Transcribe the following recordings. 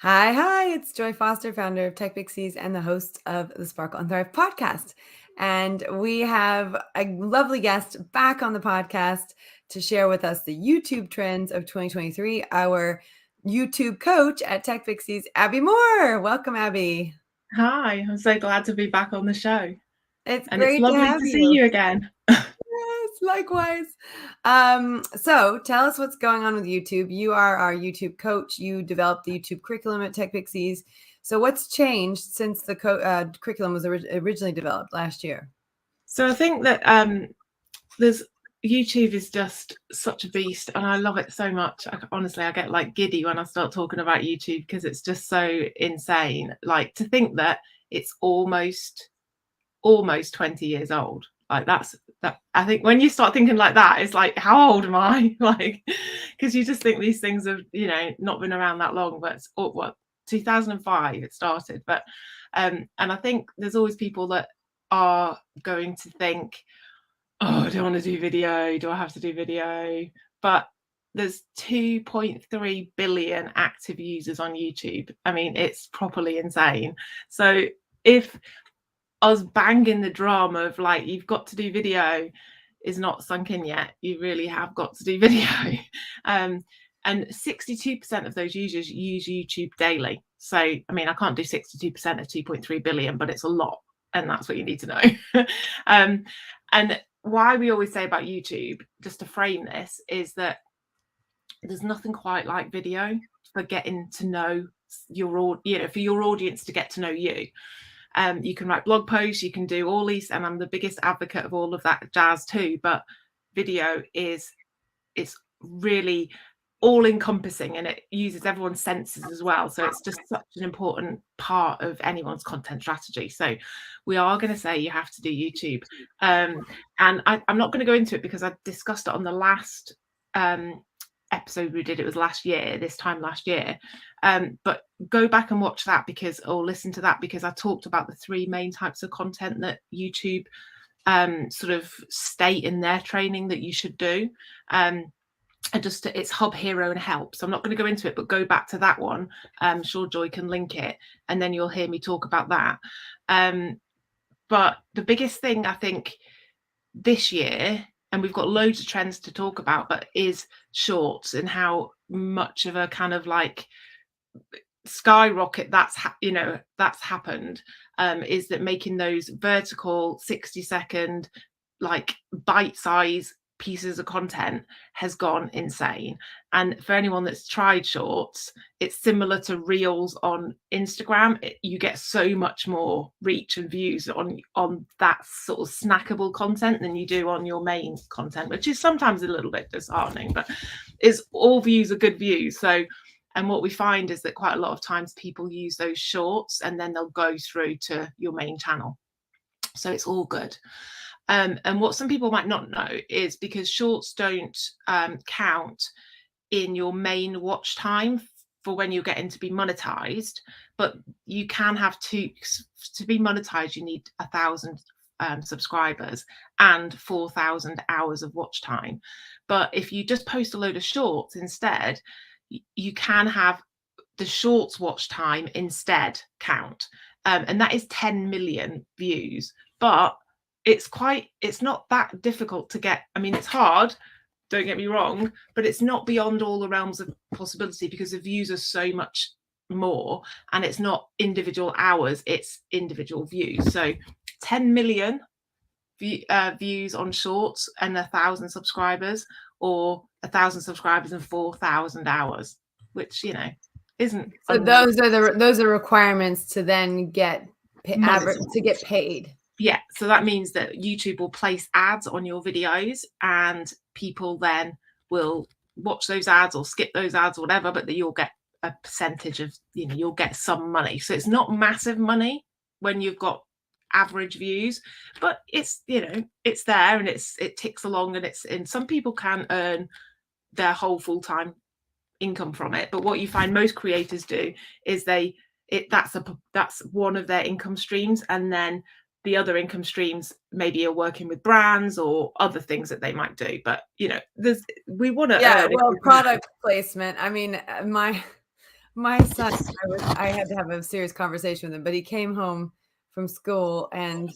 Hi, it's Joy Foster, founder of Tech Pixies and the host of the Sparkle and Thrive podcast. And we have a lovely guest back on the podcast to share with us the YouTube trends of 2023, our YouTube coach at Tech Pixies, Abby Moore. Welcome, Abby. Hi, I'm so glad to be back on the show. It's And it's great to lovely have to see you. you again. Yes, likewise. So tell us what's going on with YouTube. You are our YouTube coach. You developed the YouTube curriculum at Tech Pixies. So what's changed since the curriculum was originally developed last year? So I think that there's YouTube is just such a beast, and I love it so much. Honestly, I get like giddy when I start talking about YouTube because it's just so insane. Like to think that it's almost 20 years old. Like that. I think when you start thinking like that, it's like, how old am I? Like, because you just think these things have, not been around that long. But it's, what 2005 it started. But and I think there's always people that are going to think, oh, I don't want to do video. Do I have to do video? But there's 2.3 billion active users on YouTube. I mean, it's properly insane. So if us banging the drum of like, you've got to do video is not sunk in yet, you really have got to do video. And 62% of those users use YouTube daily. So, I mean, I can't do 62% of 2.3 billion, but it's a lot. And that's what you need to know. And why we always say about YouTube, just to frame this, is that there's nothing quite like video for getting to know your, for your audience to get to know you. You can write blog posts, you can do all these, and I'm the biggest advocate of all of that jazz too. But video it's really all encompassing, and it uses everyone's senses as well. So it's just such an important part of anyone's content strategy. So we are going to say you have to do YouTube. And I'm not going to go into it because I discussed it on the last episode we did. It was this time last year. But go back and watch that or listen to that, because I talked about the three main types of content that YouTube sort of state in their training that you should do. And just it's Hub, Hero and Help. So I'm not going to go into it, but go back to that one. I'm sure Joy can link it, and then you'll hear me talk about that. But the biggest thing I think this year, and we've got loads of trends to talk about, but is shorts and how much of a kind of like skyrocket that's happened, is that making those vertical 60-second like bite-size pieces of content has gone insane. And for anyone that's tried shorts, it's similar to reels on Instagram. You get so much more reach and views on that sort of snackable content than you do on your main content, which is sometimes a little bit disheartening, but is all views are good views. So, and what we find is that quite a lot of times people use those shorts and then they'll go through to your main channel. So it's all good. And what some people might not know is because shorts don't count in your main watch time for when you're getting to be monetized, but you can have to be monetized. You need 1,000 subscribers and 4,000 hours of watch time. But if you just post a load of shorts instead, you can have the shorts watch time instead count, and that is 10 million views. But it's not that difficult to get. I mean, it's hard, don't get me wrong, but it's not beyond all the realms of possibility, because the views are so much more, and it's not individual hours, it's individual views. So 10 million views on shorts and 1,000 subscribers, or 1,000 subscribers and 4,000 hours, which isn't. So those are requirements to then get paid. Yeah, so that means that YouTube will place ads on your videos, and people then will watch those ads or skip those ads or whatever, but that you'll get a percentage of, you'll get some money. So it's not massive money when you've got average views, but it's it's there, and it ticks along, and some people can earn their whole full-time income from it. But what you find most creators do is that's one of their income streams, and then the other income streams maybe are working with brands or other things that they might do. But we want to product placement. I mean, My son, I had to have a serious conversation with him, but he came home from school and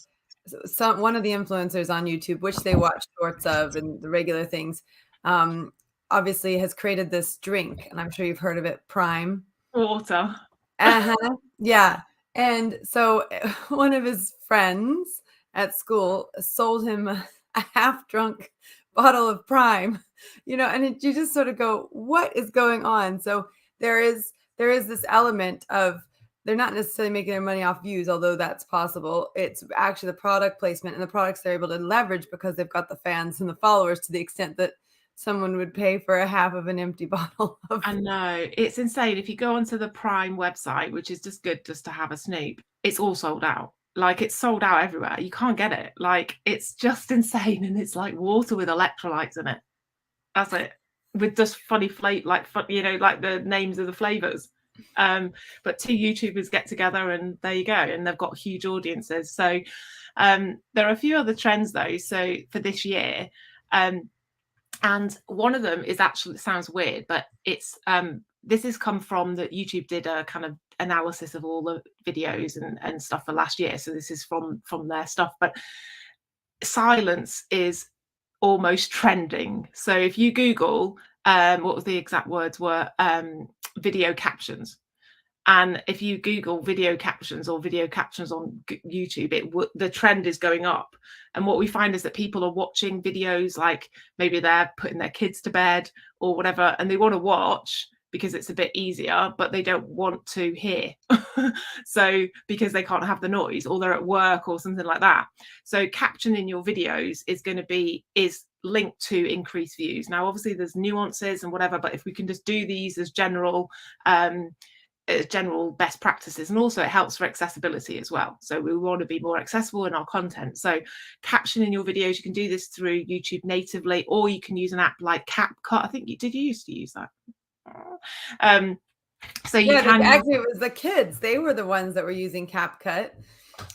one of the influencers on YouTube, which they watch shorts of and the regular things, um, obviously has created this drink, and I'm sure you've heard of it, Prime. Water. Uh-huh. Yeah. And so one of his friends at school sold him a half-drunk bottle of Prime, and you just sort of go, what is going on? So there is this element of they're not necessarily making their money off views, although that's possible. It's actually the product placement and the products they're able to leverage because they've got the fans and the followers to the extent that someone would pay for a half of an empty bottle of. I know, it's insane. If you go onto the Prime website, which is just good just to have a snoop, it's all sold out. Like, it's sold out everywhere. You can't get it. Like, it's just insane. And it's like water with electrolytes in it. That's it. With just funny like the names of the flavors. But two YouTubers get together and there you go. And they've got huge audiences. So there are a few other trends though. So for this year, and one of them is actually, it sounds weird, but it's this has come from that YouTube did a kind of analysis of all the videos and stuff for last year. So this is from their stuff. But silence is almost trending. So if you Google what was the exact words were, video captions. And if you Google video captions or video captions on YouTube, the trend is going up. And what we find is that people are watching videos, like maybe they're putting their kids to bed or whatever, and they want to watch because it's a bit easier, but they don't want to hear. So because they can't have the noise, or they're at work or something like that. So captioning your videos is linked to increased views. Now, obviously there's nuances and whatever, but if we can just do these as general best practices, and also it helps for accessibility as well. So we want to be more accessible in our content. So captioning your videos, you can do this through YouTube natively, or you can use an app like CapCut. I think you used to use that. So you can actually, it was the kids. They were the ones that were using CapCut.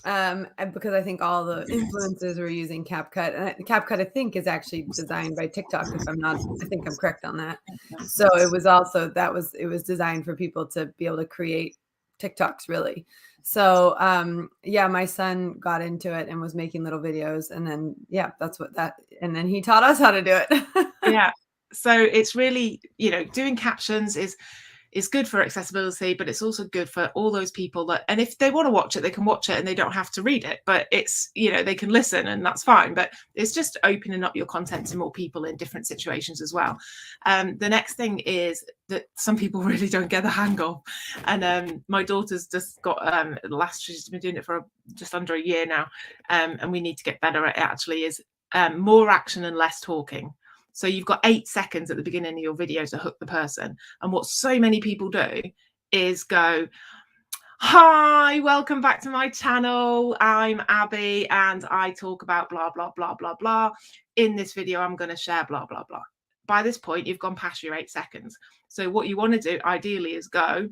Because I think all the influencers were using CapCut, and CapCut I think is actually designed by TikTok. I think I'm correct on that. So it was designed for people to be able to create TikToks, really. So yeah, my son got into it and was making little videos, and then and then he taught us how to do it. Yeah. So it's really, doing captions is good for accessibility, but it's also good for all those people that, and if they want to watch it, they can watch it and they don't have to read it, but it's, they can listen and that's fine. But it's just opening up your content to more people in different situations as well. The next thing is that some people really don't get the hang of, and my daughter's just got she's been doing it for just under a year now, and we need to get better at it, actually, is more action and less talking. So you've got 8 seconds at the beginning of your video to hook the person. And what so many people do is go, hi, welcome back to my channel. I'm Abby and I talk about blah, blah, blah, blah, blah. In this video, I'm going to share blah, blah, blah. By this point, you've gone past your 8 seconds. So what you want to do ideally is go,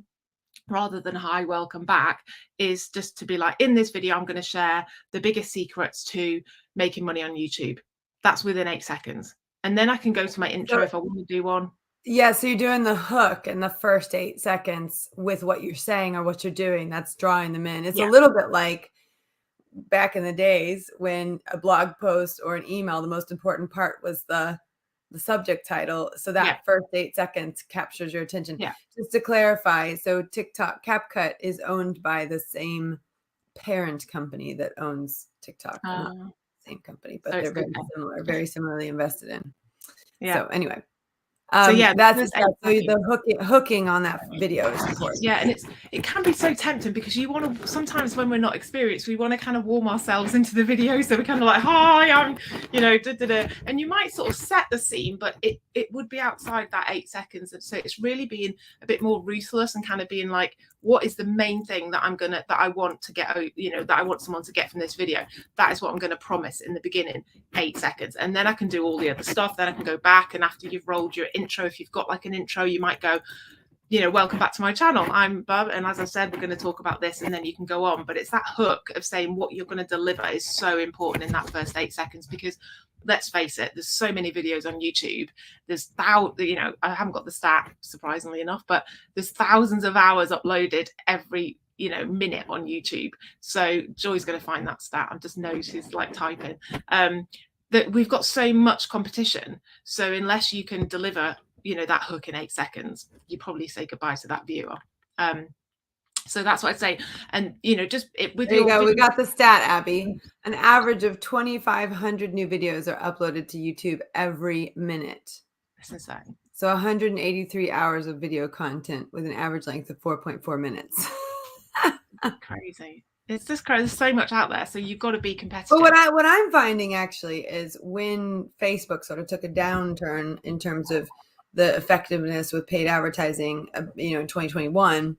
rather than hi, welcome back, is just to be like, in this video, I'm going to share the biggest secrets to making money on YouTube. That's within 8 seconds. And then I can go to my intro if I want to do one. Yeah, so you're doing the hook in the first 8 seconds with what you're saying or what you're doing. That's drawing them in. It's a little bit like back in the days when a blog post or an email, the most important part was the subject title. So that first 8 seconds captures your attention. Yeah. Just to clarify, so TikTok, CapCut is owned by the same parent company that owns TikTok. Same company, but they're very similarly invested in. Yeah. So anyway, so the hooking on that video is important. Yeah, and it can be so tempting because you want to, sometimes when we're not experienced, we want to kind of warm ourselves into the video. So we're kind of like, hi, I'm, and you might sort of set the scene, but it would be outside that 8 seconds. And so it's really being a bit more ruthless and kind of being like, what is the main thing that I want to get, that I want someone to get from this video? That is what I'm going to promise in the beginning, 8 seconds. And then I can do all the other stuff. Then I can go back, and after you've rolled your intro, if you've got like an intro, you might go, welcome back to my channel. I'm Bub, and as I said, we're going to talk about this, and then you can go on. But it's that hook of saying what you're going to deliver is so important in that first 8 seconds, because let's face it, there's so many videos on YouTube. There's I haven't got the stat, surprisingly enough, but there's thousands of hours uploaded every minute on YouTube. So Joy's going to find that stat. I'm just know she's like typing. That we've got so much competition. So unless you can deliver that hook in 8 seconds, you probably say goodbye to that viewer. So that's what I'd say. And just with there you go. We got the stat, Abby. An average of 2,500 new videos are uploaded to YouTube every minute. That's insane. So 183 hours of video content with an average length of 4.4 minutes. Crazy. It's just crazy. There's so much out there, so you've got to be competitive. But what I'm finding actually is when Facebook sort of took a downturn in terms of the effectiveness with paid advertising, in 2021,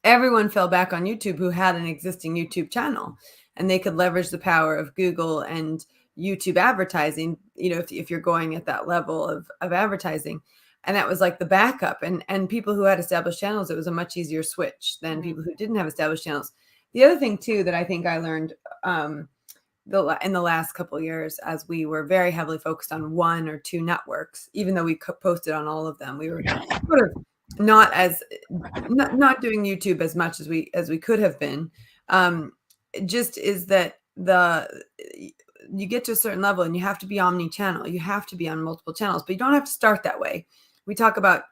everyone fell back on YouTube who had an existing YouTube channel, and they could leverage the power of Google and YouTube advertising, if you're going at that level of advertising. And that was like the backup. And people who had established channels, it was a much easier switch than people who didn't have established channels. The other thing too that I think I learned in the last couple of years, as we were very heavily focused on 1 or 2 networks, even though we posted on all of them, we were sort of not doing YouTube as much as we could have been. Just is that you get to a certain level and you have to be omni-channel. You have to be on multiple channels, but you don't have to start that way. We talk about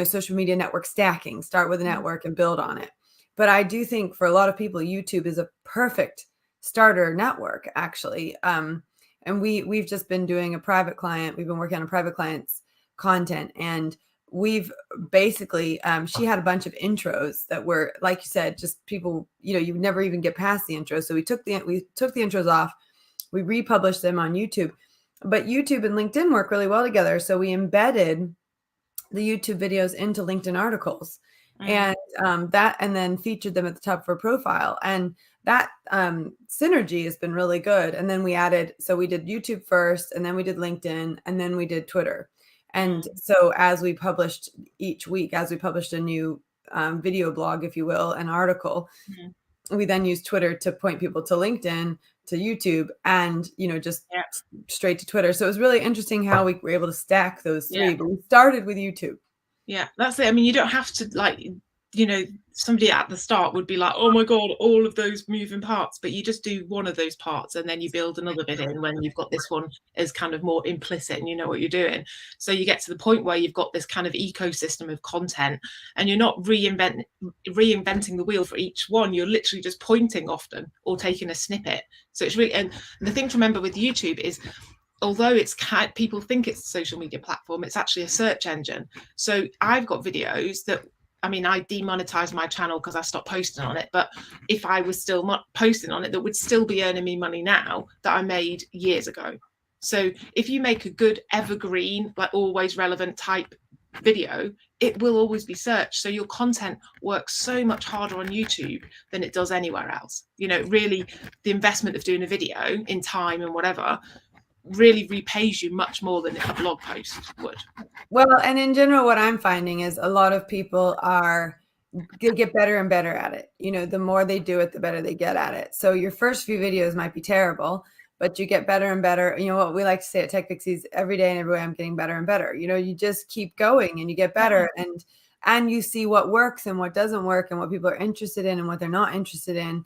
social media network stacking. Start with a network and build on it. But I do think for a lot of people, YouTube is a perfect starter network, actually. And we've just been doing a private client. We've been working on a private client's content, and we've basically, she had a bunch of intros that were, like you said, just people, you never even get past the intro. So we took the intros off, we republished them on YouTube, but YouTube and LinkedIn work really well together. So we embedded the YouTube videos into LinkedIn articles. And and then featured them at the top of her profile. And that synergy has been really good. And then we did YouTube first, and then we did LinkedIn, and then we did Twitter. And so as we published each week, as we published a new video blog, if you will, an article, we then used Twitter to point people to LinkedIn, to YouTube, and just straight to Twitter. So it was really interesting how we were able to stack those 3, but we started with YouTube. Yeah, that's it. I mean, you don't have to somebody at the start would be like, oh my God, all of those moving parts, but you just do one of those parts and then you build another bit in when you've got this one as kind of more implicit and you know what you're doing. So you get to the point where you've got this kind of ecosystem of content and you're not reinventing the wheel for each one. You're literally just pointing often or taking a snippet. So it's really, and the thing to remember with YouTube is, although people think it's a social media platform, it's actually a search engine. So I've got videos that, I demonetized my channel because I stopped posting on it. But if I was still not posting on it, that would still be earning me money now that I made years ago. So if you make a good evergreen, like always relevant type video, it will always be searched. So your content works so much harder on YouTube than it does anywhere else. Really, the investment of doing a video in time and whatever really repays you much more than a blog post would. Well, and in general, what I'm finding is a lot of people get better and better at it. The more they do it, the better they get at it. So your first few videos might be terrible, but you get better and better. What we like to say at Tech Pixies, every day and every way I'm getting better and better. You just keep going and you get better, and you see what works and what doesn't work and what people are interested in and what they're not interested in.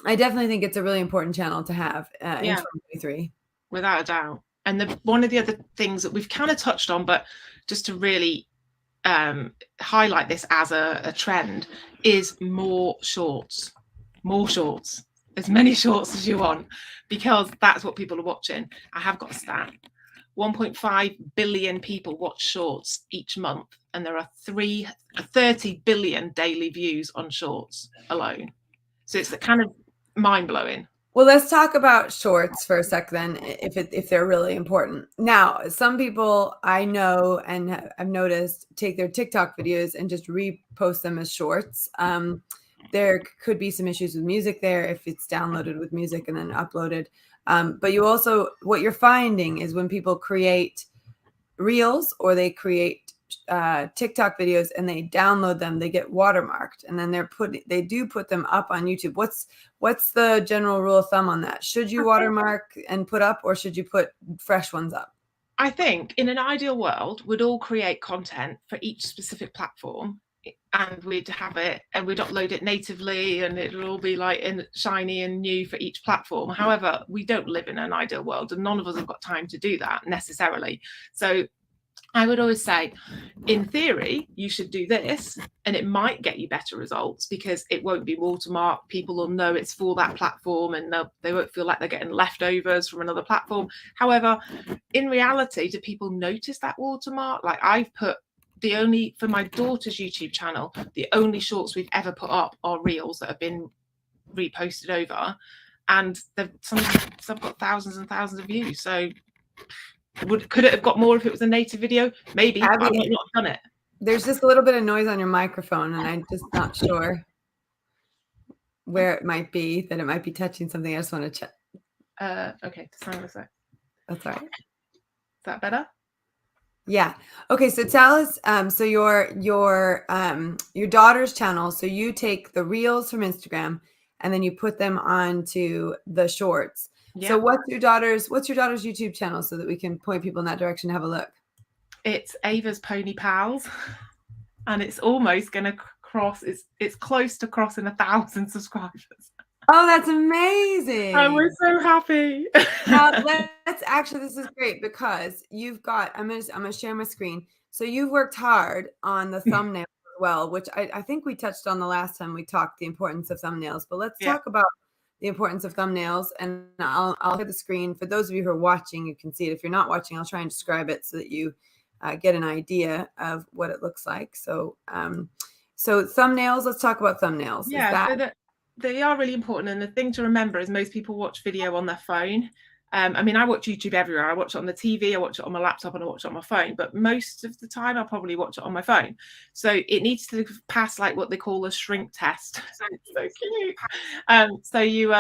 I definitely think it's a really important channel to have in 2023. Without a doubt. And one of the other things that we've kind of touched on, but just to really highlight this as a trend, is more shorts, as many shorts as you want, because that's what people are watching. I have got a stat. 1.5 billion people watch shorts each month, and there are 30 billion daily views on shorts alone. So it's kind of mind-blowing. Well, let's talk about shorts for a sec then, if they're really important. Now, some people I know and I've noticed take their TikTok videos and just repost them as shorts. There could be some issues with music there if it's downloaded with music and then uploaded. But what you're finding is when people create reels or they create TikTok videos and they download them, they get watermarked, and then they do put them up on YouTube. What's the general rule of thumb on that? Should you watermark and put up, or should you put fresh ones up? I think in an ideal world, we'd all create content for each specific platform, and we'd have it and we'd upload it natively, and it'll all be like shiny and new for each platform. However, we don't live in an ideal world, and none of us have got time to do that necessarily. So I would always say, in theory, you should do this, and it might get you better results because it won't be watermarked. People will know it's for that platform, and they won't feel like they're getting leftovers from another platform. However, in reality, do people notice that watermark? Like, I've put for my daughter's YouTube channel, the only shorts we've ever put up are reels that have been reposted over, and some have got thousands and thousands of views. So could it have got more if it was a native video? Maybe. I might not have done it. There's just a little bit of noise on your microphone, and I'm just not sure where it might be, that it might be touching something. I just want to check. Okay, sound this way. That's all right. Is that better? Yeah. Okay, so tell us, so your daughter's channel, so you take the reels from Instagram and then you put them onto the shorts. Yeah. So what's your daughter's YouTube channel, so that we can point people in that direction to have a look? It's Ava's Pony Pals, and it's almost going to cross. It's close to crossing 1,000 subscribers. Oh, that's amazing! Oh, we're so happy. This is great, because you've got. I'm gonna share my screen. So you've worked hard on the thumbnail as well, which I think we touched on the last time we talked, the importance of thumbnails. But let's talk about the importance of thumbnails, and I'll hit the screen. For those of you who are watching, you can see it. If you're not watching, I'll try and describe it so that you get an idea of what it looks like. So, so thumbnails. Let's talk about thumbnails. Yeah, they are really important. And the thing to remember is most people watch video on their phone. I mean, I watch YouTube everywhere. I watch it on the TV, I watch it on my laptop, and I watch it on my phone. But most of the time, I'll probably watch it on my phone. So it needs to pass like what they call a shrink test. So you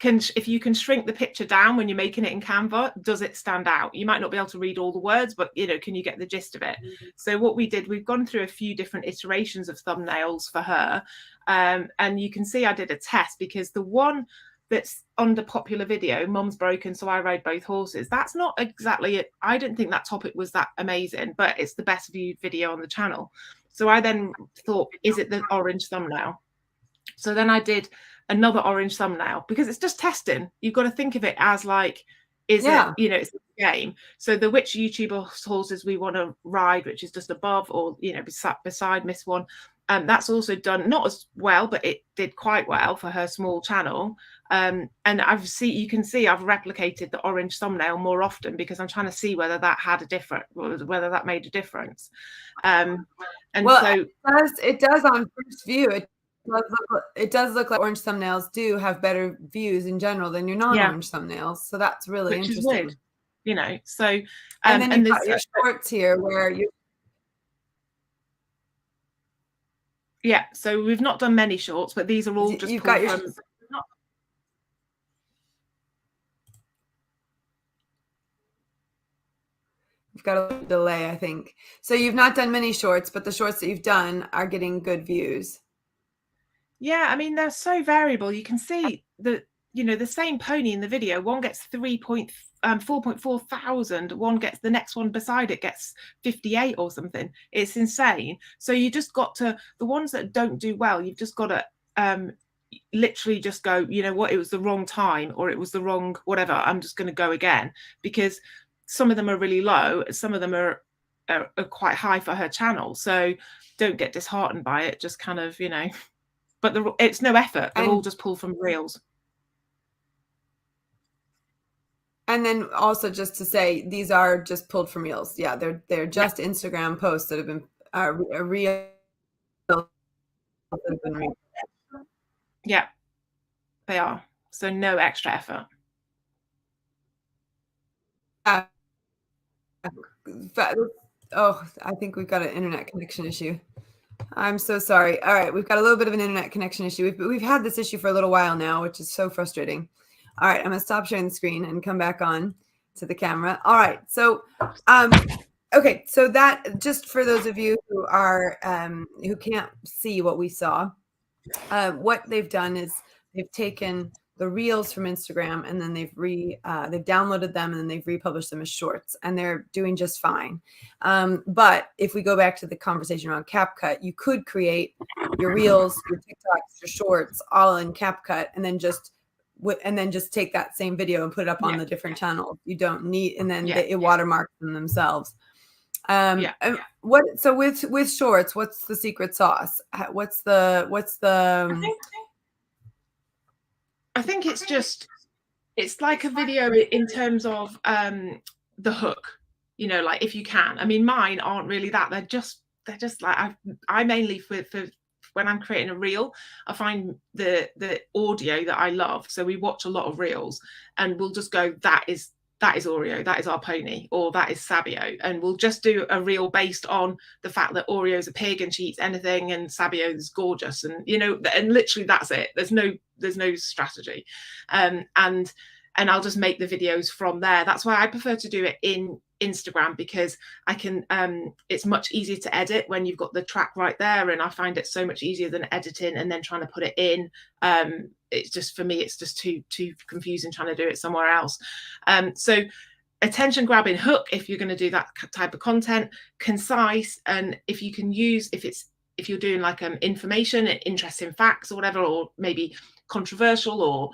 if you can shrink the picture down when you're making it in Canva, does it stand out? You might not be able to read all the words, but can you get the gist of it? Mm-hmm. So what we did, we've gone through a few different iterations of thumbnails for her, and you can see I did a test, because the one that's under popular video, Mum's Broken, So I Rode Both Horses, that's not exactly it. I didn't think that topic was that amazing, but it's the best viewed video on the channel. So I then thought, is it the orange thumbnail? So then I did another orange thumbnail, because it's just testing. You've got to think of it as like, is it, it's a game. So the which YouTuber horses we want to ride, which is just above or, beside Miss One. That's also done not as well, but it did quite well for her small channel. And you can see I've replicated the orange thumbnail more often, because I'm trying to see whether that whether that made a difference. And well, so it does on first view. It does look like orange thumbnails do have better views in general than your non-orange thumbnails. So that's really interesting. So and then you've got your shorts here where you. Yeah, so we've not done many shorts, but these are all just you've got your. You've got a delay, I think. So you've not done many shorts, but the shorts that you've done are getting good views. Yeah, I mean, they're so variable. You can see that, the same pony in the video, one gets 4.4 thousand, the next one beside it gets 58 or something. It's insane. So you just got to, the ones that don't do well, you've just got to literally just go, it was the wrong time, or it was the wrong whatever, I'm just going to go again, because some of them are really low, some of them are quite high for her channel. So don't get disheartened by it, just kind of, but it's no effort. They're all just pulled from reels. And then also, just to say, these are just pulled from reels. Yeah, they're just Instagram posts that have been real. Yeah, they are. So no extra effort. Oh, I think we've got an internet connection issue. I'm so sorry. All right, we've got a little bit of an internet connection issue. We've had this issue for a little while now, which is so frustrating. All right, I'm going to stop sharing the screen and come back on to the camera. All right, so Okay, so that, just for those of you who are who can't see what we saw, what they've done is they've taken the reels from Instagram and then they've downloaded them and then they've republished them as shorts, and they're doing just fine. But if we go back to the conversation around CapCut, you could create your reels, your TikToks, your shorts all in CapCut, and then just take that same video and put it up on the different channels. You don't need, and then it watermarks them themselves. So with shorts, what's the secret sauce? What's the I think it's like a video in terms of the hook, like if you can. I mean, mine aren't really that. They're just like, I mainly for when I'm creating a reel, I find the audio that I love. So we watch a lot of reels and we'll just go, that is Oreo, that is our pony, or that is Sabio, and we'll just do a reel based on the fact that Oreo's a pig and she eats anything, and Sabio's gorgeous, and and literally that's it. There's no strategy, and I'll just make the videos from there. That's why I prefer to do it in Instagram, because I can it's much easier to edit when you've got the track right there, and I find it so much easier than editing and then trying to put it in. It's just, for me, it's just too confusing trying to do it somewhere else. So attention grabbing hook, if you're going to do that type of content, concise, and if you can use, if you're doing like information, interesting facts or whatever, or maybe controversial or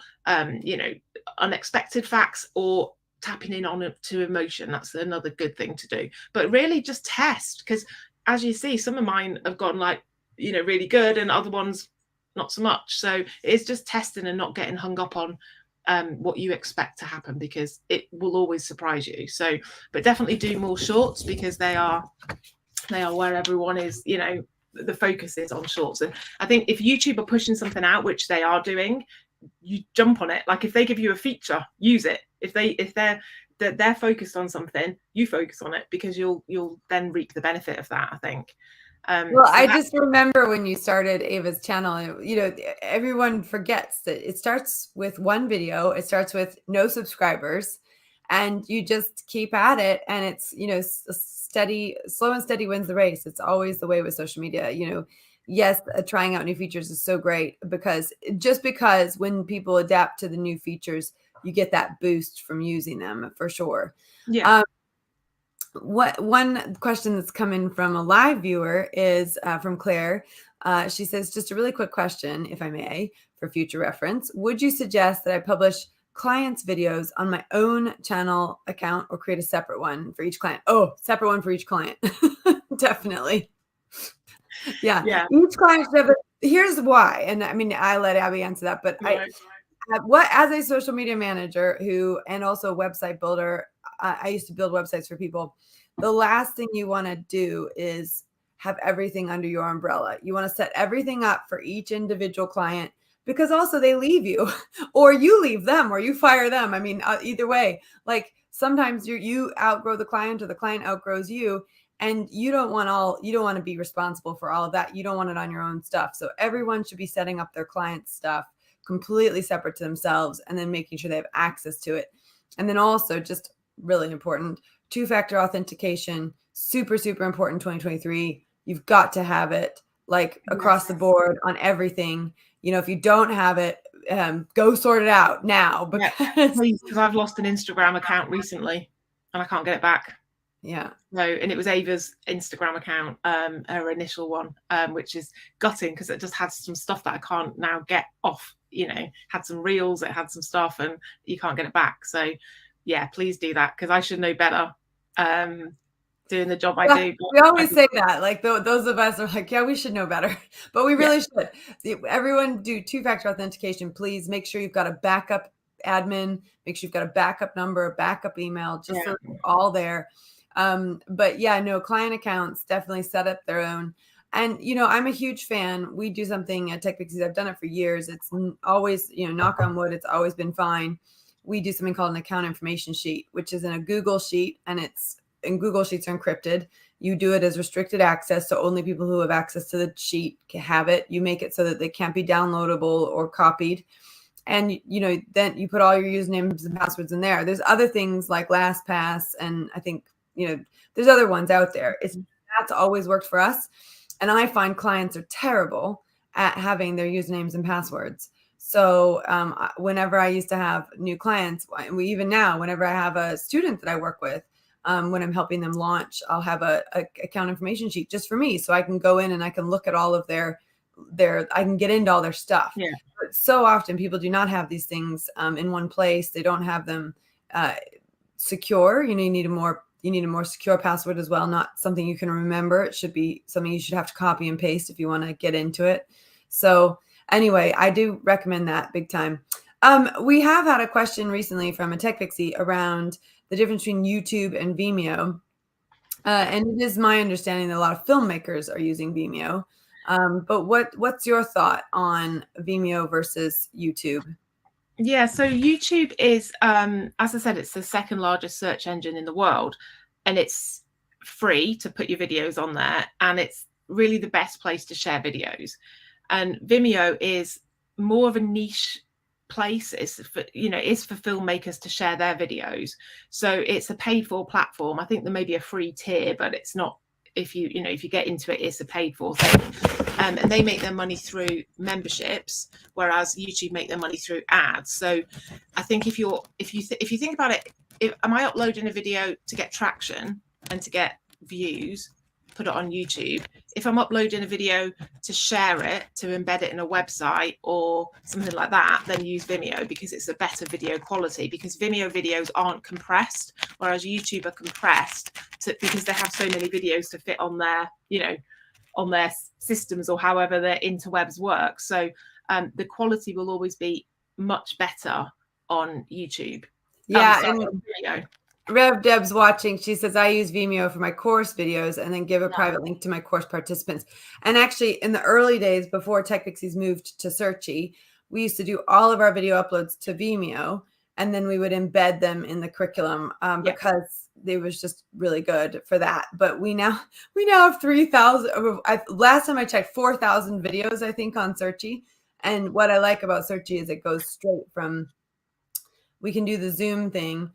unexpected facts, or tapping in on it to emotion, that's another good thing to do. But really just test, because as you see, some of mine have gone like really good, and other ones not so much. So it's just testing and not getting hung up on what you expect to happen, because it will always surprise you. So, but definitely do more shorts, because they are where everyone is, the focus is on shorts. And I think if YouTube are pushing something out, which they are doing, you jump on it. Like if they give you a feature, use it. If they're focused on something, you focus on it, because you'll then reap the benefit of that, I think. Well, I just remember when you started Ava's channel, everyone forgets that it starts with one video, it starts with no subscribers, and you just keep at it, and it's slow and steady wins the race. It's always the way with social media. Yes, trying out new features is so great, because when people adapt to the new features, you get that boost from using them, for sure. One question that's come in from a live viewer is from Claire. She says, just a really quick question, if I may, for future reference. Would you suggest that I publish clients' videos on my own channel account, or create a separate one for each client? Oh, separate one for each client. Definitely. Yeah. Each client should have here's why. And I mean, I let Abby answer that, but as a social media manager and also a website builder, I used to build websites for people. The last thing you want to do is have everything under your umbrella. You want to set everything up for each individual client, because also they leave you, or you leave them, or you fire them. I mean, either way, like sometimes you outgrow the client, or the client outgrows you, and you don't want to be responsible for all of that. You don't want it on your own stuff. So everyone should be setting up their client stuff completely separate to themselves, and then making sure they have access to it. And then also, just really important, two-factor authentication, super, super important in 2023. You've got to have it, like across the board on everything. If you don't have it, go sort it out now. Because I've lost an Instagram account recently and I can't get it back. Yeah. No, and it was Ava's Instagram account, her initial one, which is gutting, because it just had some stuff that I can't now get off. Had some reels, it had some stuff, and you can't get it back. So yeah, please do that, because I should know better. Doing the job I do. We always say that, like those of us are like, yeah, we should know better, but we really should. Everyone do two-factor authentication. Please make sure you've got a backup admin. Make sure you've got a backup number, a backup email, just so it's all there. But yeah, no, client accounts definitely set up their own. And, I'm a huge fan. We do something at Tech Pixies. I've done it for years. It's always, knock on wood, it's always been fine. We do something called an account information sheet, which is in a Google sheet, and Google Sheets are encrypted. You do it as restricted access, so only people who have access to the sheet can have it. You make it so that they can't be downloadable or copied. And, then you put all your usernames and passwords in there. There's other things like LastPass, and I think there's other ones out there. That's always worked for us. And I find clients are terrible at having their usernames and passwords. So whenever I used to have new clients, even now, whenever I have a student that I work with, when I'm helping them launch, I'll have a account information sheet just for me. So I can go in and I can look at all of I can get into all their stuff. Yeah. But so often people do not have these things in one place. They don't have them secure. You need a more secure password as well, not something you can remember. It should be something you should have to copy and paste if you want to get into it. So anyway, I do recommend that big time. We have had a question recently from a tech pixie around the difference between YouTube and Vimeo. And it is my understanding that a lot of filmmakers are using Vimeo. But what's your thought on Vimeo versus YouTube? Yeah, so YouTube is, as I said, it's the second largest search engine in the world, and it's free to put your videos on there, and it's really the best place to share videos. And Vimeo is more of a niche place. It's for filmmakers to share their videos. So it's a paid for platform. I think there may be a free tier, but it's not. If you get into it, it's a paid for thing. And they make their money through memberships, whereas YouTube make their money through ads. So I think if you think about it, am I uploading a video to get traction and to get views, put it on YouTube? If I'm uploading a video to share it, to embed it in a website or something like that, then use Vimeo, because it's a better video quality, because Vimeo videos aren't compressed, whereas YouTube are compressed because they have so many videos to fit on their, on their systems or however their interwebs work. So the quality will always be much better on YouTube. Yeah, and Rev Deb's watching. She says, I use Vimeo for my course videos and then give a private link to my course participants. And actually, in the early days before Tech Pixies moved to Searchy, we used to do all of our video uploads to Vimeo, and then we would embed them in the curriculum because it was just really good for that. But we now have 3,000. Last time I checked, 4,000 videos, I think, on Searchy. And what I like about Searchy is it goes straight from. We can do the Zoom thing.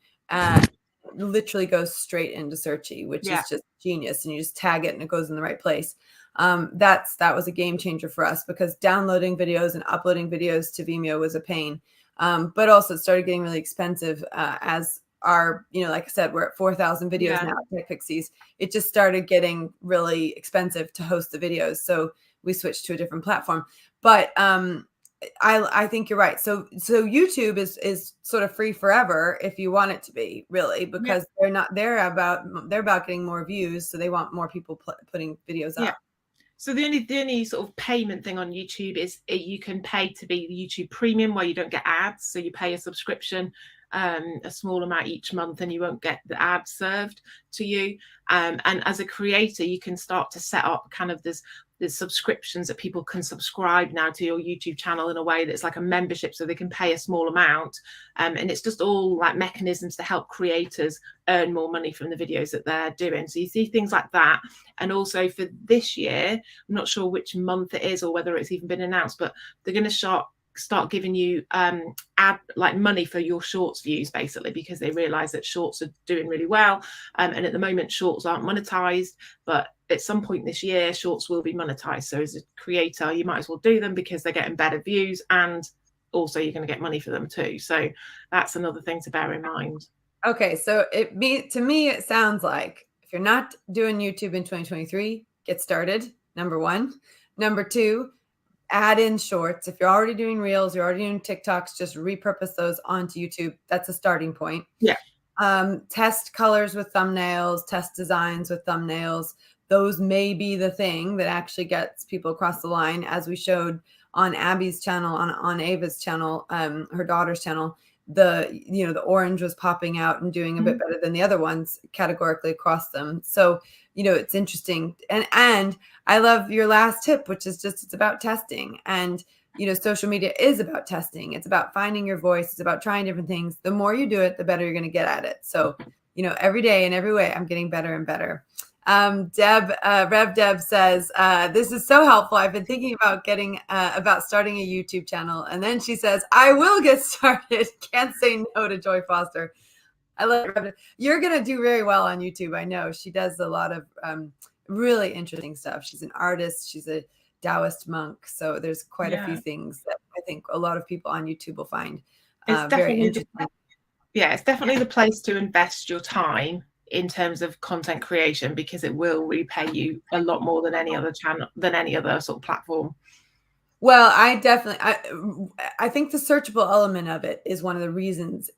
Literally goes straight into Searchy, which is just genius. And you just tag it and it goes in the right place. That was a game changer for us, because downloading videos and uploading videos to Vimeo was a pain. But also it started getting really expensive as our, like I said, we're at 4,000 videos now at Tech Pixies. It just started getting really expensive to host the videos. So we switched to a different platform. But I think you're right. So YouTube is sort of free forever if you want it to be, really, because they're about getting more views, so they want more people putting videos up. So the only sort of payment thing on YouTube is you can pay to be the YouTube Premium, where you don't get ads. So you pay a subscription, a small amount each month, and you won't get the ads served to you. And as a creator, you can start to set up kind of there's subscriptions that people can subscribe now to your YouTube channel in a way that's like a membership, so they can pay a small amount. And it's just all like mechanisms to help creators earn more money from the videos that they're doing. So you see things like that. And also for this year, I'm not sure which month it is or whether it's even been announced, but they're going to start giving you money for your shorts views, basically, because they realize that shorts are doing really well. And at the moment, shorts aren't monetized, but at some point this year, shorts will be monetized. So as a creator, you might as well do them because they're getting better views, and also you're going to get money for them too. So that's another thing to bear in mind. Okay, so to me, it sounds like if you're not doing YouTube in 2023, get started. Number one. Number two, add in shorts. If you're already doing reels, you're already doing TikToks, just repurpose those onto YouTube. That's a starting point. Yeah. Test colors with thumbnails, test designs with thumbnails. Those may be the thing that actually gets people across the line, as we showed on Abby's channel, on Ava's channel, her daughter's channel. The orange was popping out and doing a bit better than the other ones categorically across them. So, it's interesting. And I love your last tip, which is just, it's about testing. And, social media is about testing. It's about finding your voice. It's about trying different things. The more you do it, the better you're going to get at it. So, every day in every way, I'm getting better and better. Rev Deb says, this is so helpful. I've been thinking about starting a YouTube channel. And then she says, I will get started. Can't say no to Joy Foster. I love it. You're going to do very well on YouTube. I know she does a lot of really interesting stuff. She's an artist. She's a Taoist monk. So there's quite a few things that I think a lot of people on YouTube will find very interesting. It's definitely the place to invest your time in terms of content creation, because it will repay you a lot more than any other channel, than any other sort of platform. Well, I think the searchable element of it is one of the reasons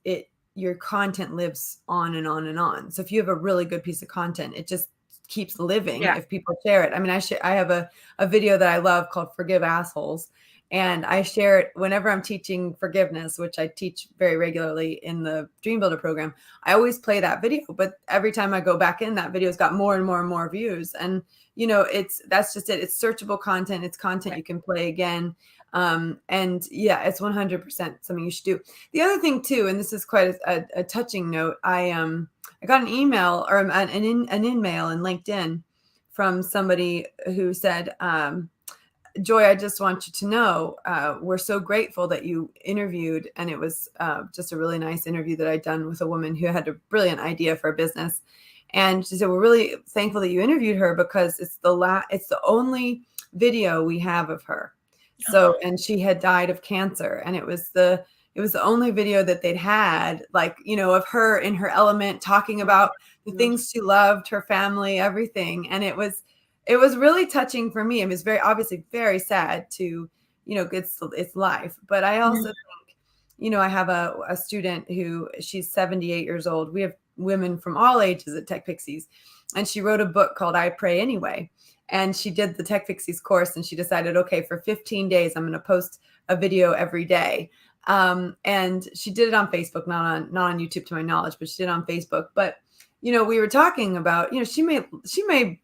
your content lives on and on and on. So if you have a really good piece of content, it just keeps living if people share it. I mean, I have a video that I love called Forgive Assholes. And I share it whenever I'm teaching forgiveness, which I teach very regularly in the Dream Builder program. I always play that video, but every time I go back in, that video's got more and more and more views. And, you know, that's just it. It's searchable content. It's content you can play again. And yeah, it's 100% something you should do. The other thing too, and this is quite a touching note. I got an email or an in-mail in LinkedIn from somebody who said, Joy, I just want you to know, we're so grateful that you interviewed. And it was just a really nice interview that I'd done with a woman who had a brilliant idea for a business. And she said, we're really thankful that you interviewed her because it's the only video we have of her. So, and she had died of cancer, and it was the only video that they'd had, like, you know, of her in her element, talking about the things she loved, her family, everything. And it was really touching for me. It was obviously very sad to, you know, it's life. But I also think, you know, I have a student who, she's 78 years old. We have women from all ages at Tech Pixies. And she wrote a book called I Pray Anyway. And she did the Tech Pixies course, and she decided, okay, for 15 days, I'm going to post a video every day. And she did it on Facebook, not on YouTube to my knowledge, but she did it on Facebook. But, you know, we were talking about, you know, she may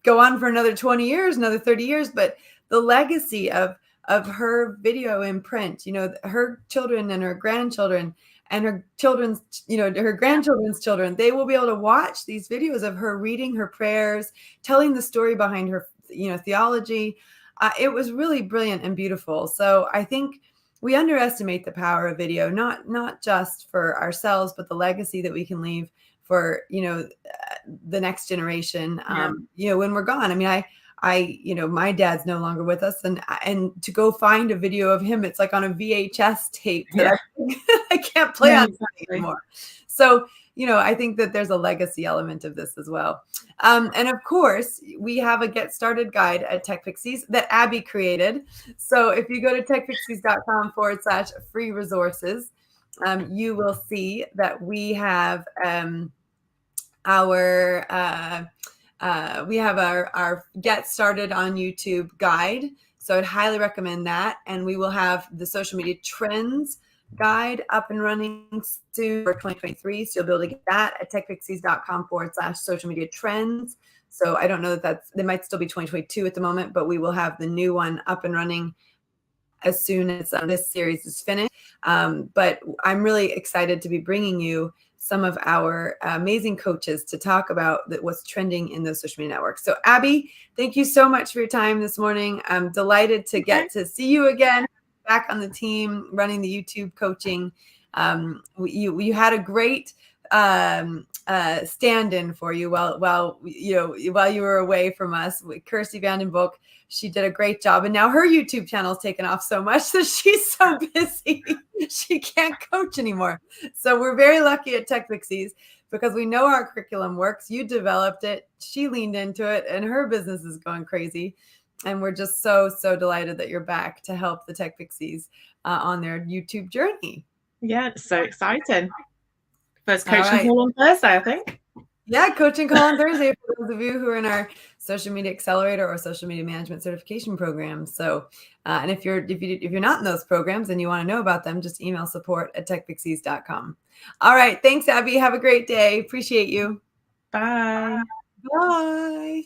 go on for another 20 years, another 30 years, but the legacy of her video in print, you know, her children and her grandchildren and her children's, you know, her grandchildren's children, they will be able to watch these videos of her reading her prayers, telling the story behind her, you know, theology. It was really brilliant and beautiful. So I think we underestimate the power of video, not just for ourselves, but the legacy that we can leave for, you know, the next generation, you know, when we're gone. I mean, you know, my dad's no longer with us, and to go find a video of him, it's like on a VHS tape that I can't play on anymore. So, you know, I think that there's a legacy element of this as well. And of course, we have a Get Started guide at Tech Pixies that Abby created. So if you go to techpixies.com/free resources, you will see that we have our Get Started on YouTube guide. So I'd highly recommend that. And we will have the social media trends guide up and running soon for 2023. So you'll be able to get that at techpixies.com/social media trends. So I don't know that they might still be 2022 at the moment, but we will have the new one up and running as soon as this series is finished. But I'm really excited to be bringing you some of our amazing coaches to talk about what's trending in those social media networks. So Abby, thank you so much for your time this morning. I'm delighted to get to see you again, back on the team, running the YouTube coaching. You had a great stand-in for you while you were away from us. Kirsty Vandenboek, she did a great job, and now her YouTube channel has taken off so much that she's so busy she can't coach anymore. So we're very lucky at Tech Pixies because we know our curriculum works. You developed it, she leaned into it, and her business is going crazy. And we're just so delighted that you're back to help the Tech Pixies on their YouTube journey. Yeah, it's so exciting. First coaching call on Thursday, I think. Yeah, coaching call on Thursday for those of you who are in our social media accelerator or social media management certification program. So, and if you're not in those programs and you want to know about them, just email support@techpixies.com. All right, thanks, Abby. Have a great day. Appreciate you. Bye. Bye.